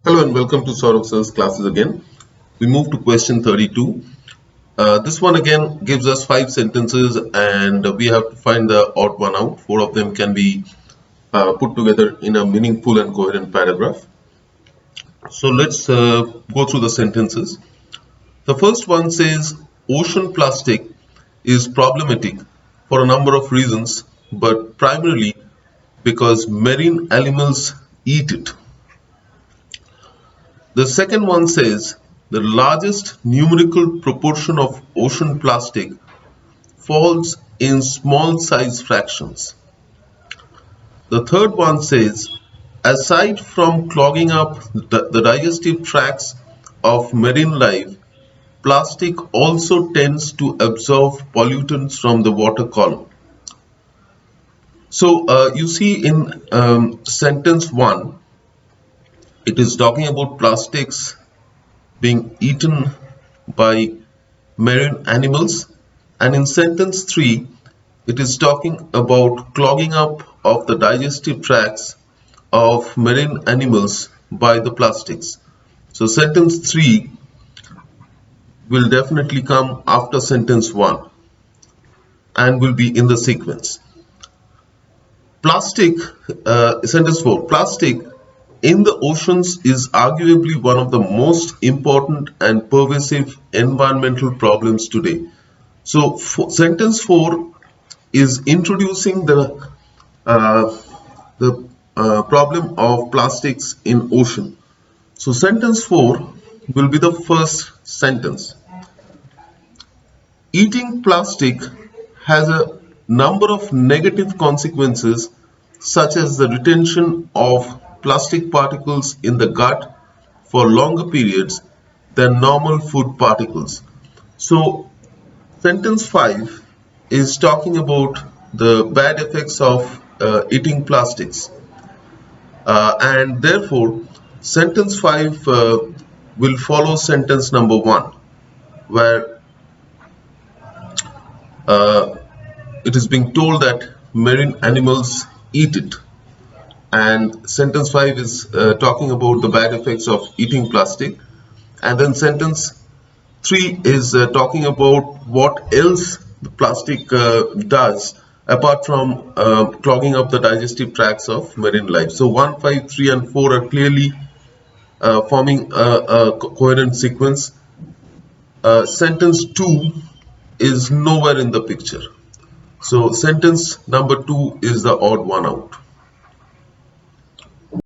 Hello and welcome to Saurabh Sir's classes again. We move to question 32. This one again gives us 5 sentences and we have to find the odd one out. 4 of them can be put together in a meaningful and coherent paragraph. So let's go through the sentences. The first one says ocean plastic is problematic for a number of reasons, but primarily because marine animals eat it. The second one says the largest numerical proportion of ocean plastic falls in small size fractions. The third one says aside from clogging up the digestive tracts of marine life, plastic also tends to absorb pollutants from the water column. So you see in sentence 1, it is talking about plastics being eaten by marine animals, and in sentence 3 it is talking about clogging up of the digestive tracts of marine animals by the plastics. So sentence 3 will definitely come after sentence 1 and will be in the sequence. Sentence 4, plastic in the oceans is arguably one of the most important and pervasive environmental problems today. So sentence 4 is introducing the problem of plastics in ocean. So sentence 4 will be the first sentence. Eating plastic has a number of negative consequences such as the retention of plastic particles in the gut for longer periods than normal food particles. So sentence 5 is talking about the bad effects of eating plastics, and therefore sentence 5 will follow sentence number 1, where it is being told that marine animals eat it, and sentence 5 is talking about the bad effects of eating plastic, and then sentence 3 is talking about what else the plastic does apart from clogging up the digestive tracts of marine life. So 1, 5, 3 and 4 are clearly forming a coherent sequence. Sentence 2 is nowhere in the picture. So sentence number 2 is the odd one out.